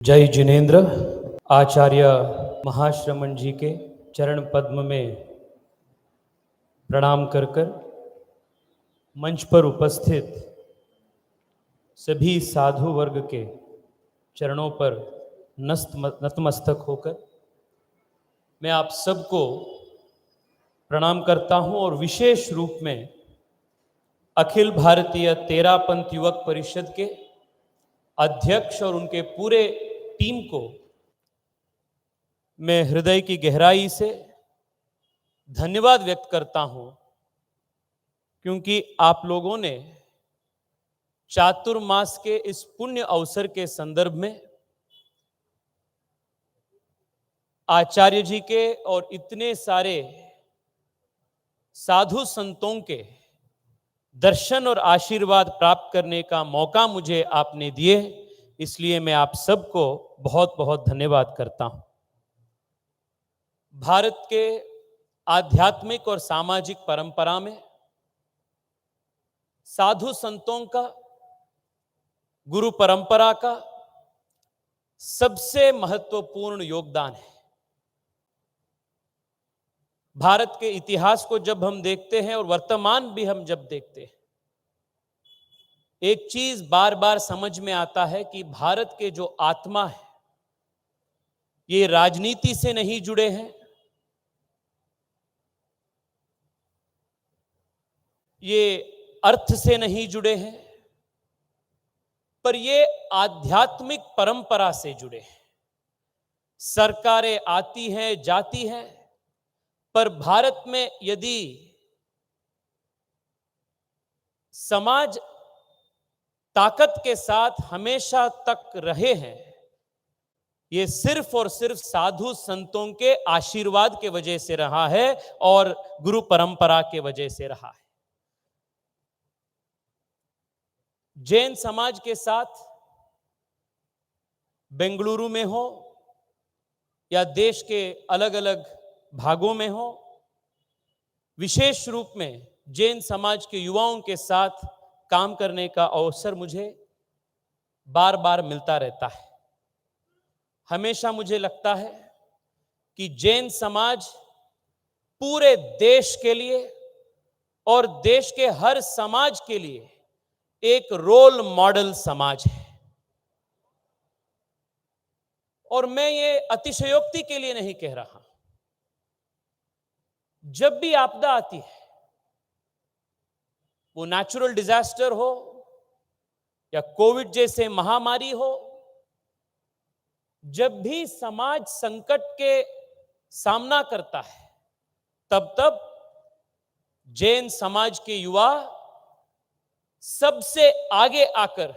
जय जिनेन्द्र। आचार्य महाश्रमण जी के चरण पद्म में प्रणाम कर कर मंच पर उपस्थित सभी साधु वर्ग के चरणों पर नतमस्तक होकर मैं आप सबको प्रणाम करता हूं और विशेष रूप में अखिल भारतीय तेरापंथ युवक परिषद के अध्यक्ष और उनके पूरे टीम को मैं हृदय की गहराई से धन्यवाद व्यक्त करता हूं, क्योंकि आप लोगों ने चातुर्मास के इस पुण्य अवसर के संदर्भ में आचार्य जी के और इतने सारे साधु संतों के दर्शन और आशीर्वाद प्राप्त करने का मौका मुझे आपने दिए, इसलिए मैं आप सबको बहुत बहुत धन्यवाद करता हूं। भारत के आध्यात्मिक और सामाजिक परंपरा में साधु संतों का, गुरु परंपरा का सबसे महत्वपूर्ण योगदान है। भारत के इतिहास को जब हम देखते हैं और वर्तमान भी हम जब देखते हैं, एक चीज बार बार समझ में आता है कि भारत के जो आत्मा है ये राजनीति से नहीं जुड़े हैं, ये अर्थ से नहीं जुड़े हैं, पर ये आध्यात्मिक परंपरा से जुड़े हैं। सरकारें आती हैं जाती हैं, पर भारत में यदि समाज ताकत के साथ हमेशा तक रहे हैं, ये सिर्फ और सिर्फ साधु संतों के आशीर्वाद के वजह से रहा है और गुरु परंपरा के वजह से रहा है। जैन समाज के साथ बेंगलुरु में हो या देश के अलग अलग भागों में हो, विशेष रूप में जैन समाज के युवाओं के साथ काम करने का अवसर मुझे बार बार मिलता रहता है। हमेशा मुझे लगता है कि जैन समाज पूरे देश के लिए और देश के हर समाज के लिए एक रोल मॉडल समाज है। और मैं ये अतिशयोक्ति के लिए नहीं कह रहा। जब भी आपदा आती है, वो नेचुरल डिजास्टर हो या कोविड जैसे महामारी हो, जब भी समाज संकट के सामना करता है, तब जैन समाज के युवा सबसे आगे आकर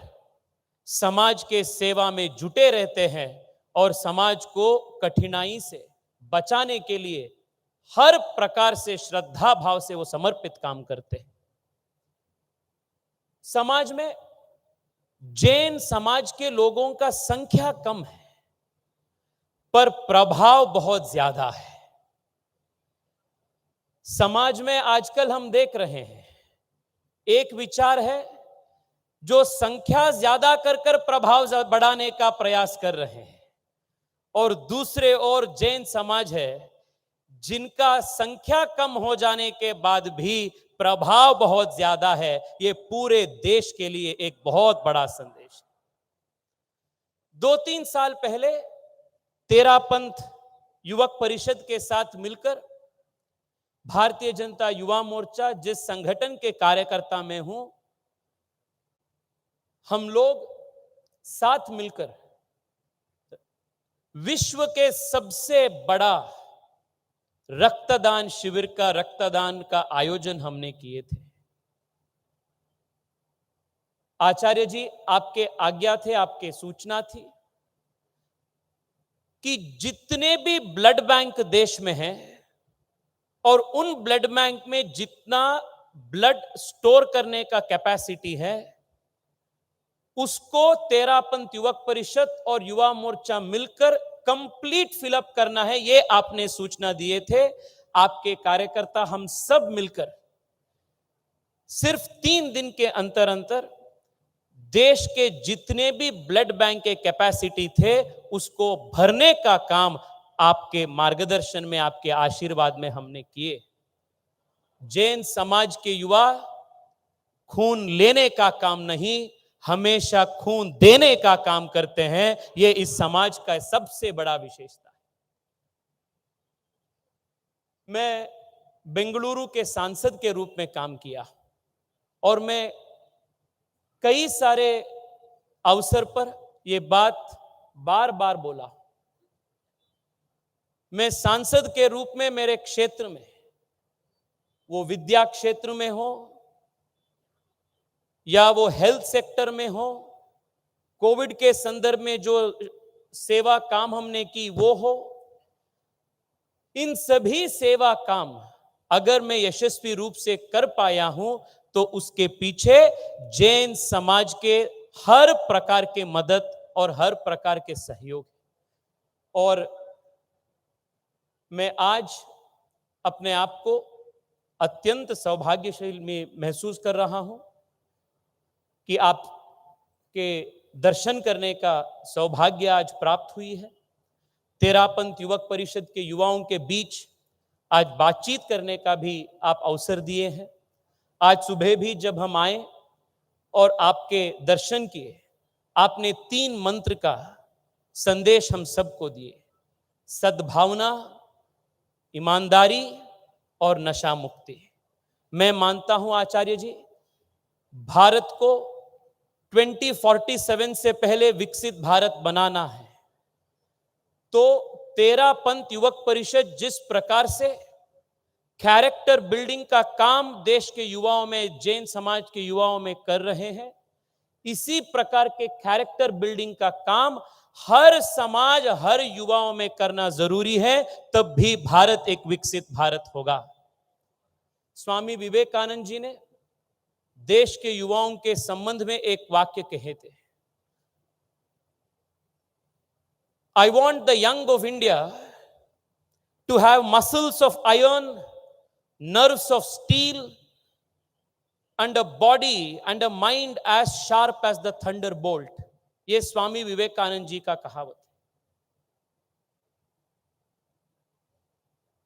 समाज के सेवा में जुटे रहते हैं और समाज को कठिनाई से बचाने के लिए हर प्रकार से श्रद्धा भाव से वो समर्पित काम करते हैं। समाज में जैन समाज के लोगों का संख्या कम है, पर प्रभाव बहुत ज्यादा है। समाज में आजकल हम देख रहे हैं, एक विचार है जो संख्या ज्यादा कर प्रभाव बढ़ाने का प्रयास कर रहे हैं, और दूसरे ओर जैन समाज है जिनका संख्या कम हो जाने के बाद भी प्रभाव बहुत ज्यादा है। ये पूरे देश के लिए एक बहुत बड़ा संदेश है। 2-3 साल पहले तेरापंथ युवक परिषद के साथ मिलकर भारतीय जनता युवा मोर्चा, जिस संगठन के कार्यकर्ता में हूं, हम लोग साथ मिलकर विश्व के सबसे बड़ा रक्तदान शिविर का रक्तदान का आयोजन हमने किए थे। आचार्य जी, आपके आज्ञा थे, आपके सूचना थी कि जितने भी ब्लड बैंक देश में हैं और उन ब्लड बैंक में जितना ब्लड स्टोर करने का कैपेसिटी है, उसको तेरापंथ युवक परिषद और युवा मोर्चा मिलकर कंप्लीट फिलअप करना है। ये आपने सूचना दिए थे। आपके कार्यकर्ता हम सब मिलकर सिर्फ 3 दिन के अंतर देश के जितने भी ब्लड बैंक के कैपेसिटी थे उसको भरने का काम आपके मार्गदर्शन में, आपके आशीर्वाद में हमने किए। जैन समाज के युवा खून लेने का काम नहीं, हमेशा खून देने का काम करते हैं। यह इस समाज का सबसे बड़ा विशेषता है। मैं बेंगलुरु के सांसद के रूप में काम किया और मैं कई सारे अवसर पर यह बात बार बार बोला। मैं सांसद के रूप में मेरे क्षेत्र में, वो विद्या क्षेत्र में हो या वो हेल्थ सेक्टर में हो, कोविड के संदर्भ में जो सेवा काम हमने की वो हो, इन सभी सेवा काम अगर मैं यशस्वी रूप से कर पाया हूं तो उसके पीछे जैन समाज के हर प्रकार के मदद और हर प्रकार के सहयोग। और मैं आज अपने आप को अत्यंत सौभाग्यशाली महसूस कर रहा हूं कि आपके दर्शन करने का सौभाग्य आज प्राप्त हुई है। तेरापंथ युवक परिषद के युवाओं के बीच आज बातचीत करने का भी आप अवसर दिए हैं। आज सुबह भी जब हम आए और आपके दर्शन किए, आपने 3 मंत्र का संदेश हम सबको दिए: सद्भावना, ईमानदारी और नशा मुक्ति। मैं मानता हूं आचार्य जी, भारत को 2047 से पहले विकसित भारत बनाना है तो तेरापंथ युवक परिषद जिस प्रकार से कैरेक्टर बिल्डिंग का काम देश के युवाओं में, जैन समाज के युवाओं में कर रहे हैं, इसी प्रकार के कैरेक्टर बिल्डिंग का काम हर समाज, हर युवाओं में करना जरूरी है, तब भी भारत एक विकसित भारत होगा। स्वामी विवेकानंद जी ने देश के युवाओं के संबंध में एक वाक्य कहे थे: I want the young of India to have muscles of iron, nerves of steel, and a body and a mind as sharp as the thunderbolt. ये स्वामी विवेकानंद जी का कहावत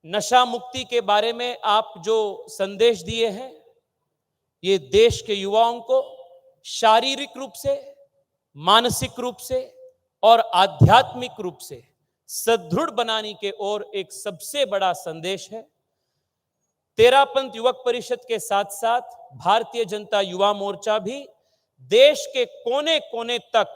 है। नशा मुक्ति के बारे में आप जो संदेश दिए हैं, ये देश के युवाओं को शारीरिक रूप से, मानसिक रूप से और आध्यात्मिक रूप से सदृढ़ बनाने के ओर एक सबसे बड़ा संदेश है। तेरापंथ युवक परिषद के साथ साथ भारतीय जनता युवा मोर्चा भी देश के कोने कोने तक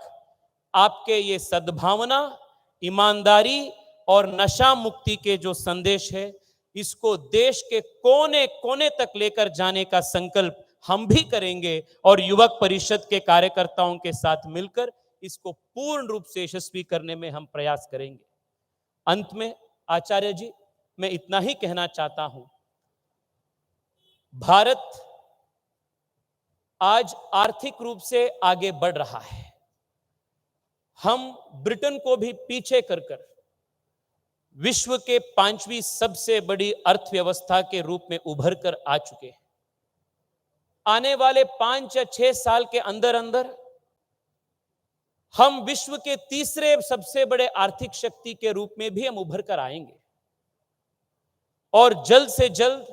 आपके ये सद्भावना, ईमानदारी और नशा मुक्ति के जो संदेश है, इसको देश के कोने कोने तक लेकर जाने का संकल्प हम भी करेंगे और युवक परिषद के कार्यकर्ताओं के साथ मिलकर इसको पूर्ण रूप से यशस्वी करने में हम प्रयास करेंगे। अंत में आचार्य जी, मैं इतना ही कहना चाहता हूं, भारत आज आर्थिक रूप से आगे बढ़ रहा है। हम ब्रिटेन को भी पीछे कर विश्व के 5वीं सबसे बड़ी अर्थव्यवस्था के रूप में उभर कर आ चुके हैं। आने वाले 5 या 6 साल के अंदर अंदर हम विश्व के तीसरे सबसे बड़े आर्थिक शक्ति के रूप में भी हम उभर कर आएंगे और जल्द से जल्द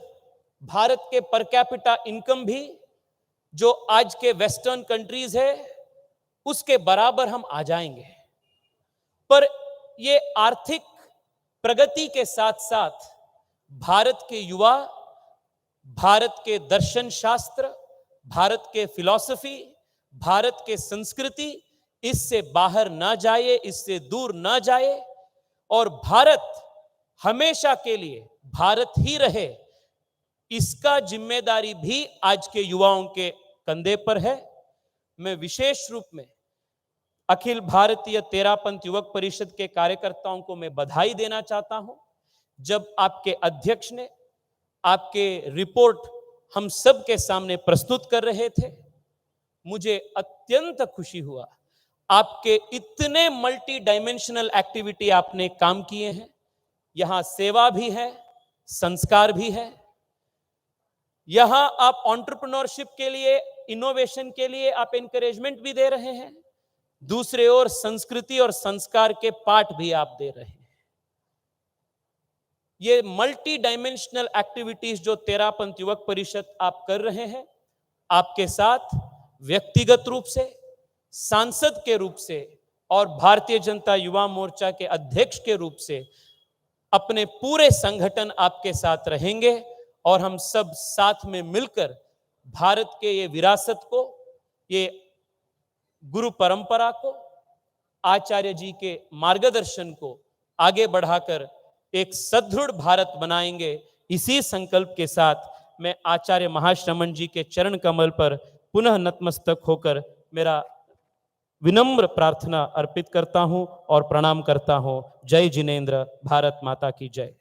भारत के पर कैपिटा इनकम भी जो आज के वेस्टर्न कंट्रीज है उसके बराबर हम आ जाएंगे। पर ये आर्थिक प्रगति के साथ साथ भारत के युवा, भारत के दर्शन शास्त्र, भारत के फिलॉसफी, भारत के संस्कृति इससे बाहर ना जाए, इससे दूर ना जाए और भारत हमेशा के लिए भारत ही रहे, इसका जिम्मेदारी भी आज के युवाओं के कंधे पर है। मैं विशेष रूप में अखिल भारतीय तेरापंथ युवक परिषद के कार्यकर्ताओं को मैं बधाई देना चाहता हूं। जब आपके अध्यक्ष ने आपके रिपोर्ट हम सब के सामने प्रस्तुत कर रहे थे, मुझे अत्यंत खुशी हुआ। आपके इतने मल्टी डायमेंशनल एक्टिविटी आपने काम किए हैं, यहां सेवा भी है, संस्कार भी है। यहां आप एंटरप्रेन्योरशिप के लिए इनोवेशन के लिए आप एनकरेजमेंट भी दे रहे हैं, दूसरे ओर संस्कृति और संस्कार के पाठ भी आप दे रहे हैं। ये मल्टी डायमेंशनल एक्टिविटीज जो तेरापंथ युवक परिषद आप कर रहे हैं, आपके साथ व्यक्तिगत रूप से, सांसद के रूप से और भारतीय जनता युवा मोर्चा के अध्यक्ष के रूप से अपने पूरे संगठन आपके साथ रहेंगे और हम सब साथ में मिलकर भारत के ये विरासत को, ये गुरु परंपरा को, आचार्य जी के मार्गदर्शन को आगे बढ़ाकर एक सदृढ़ भारत बनाएंगे। इसी संकल्प के साथ मैं आचार्य महाश्रमण जी के चरण कमल पर पुनः नतमस्तक होकर मेरा विनम्र प्रार्थना अर्पित करता हूं और प्रणाम करता हूं। जय जिनेंद्र, भारत माता की जय।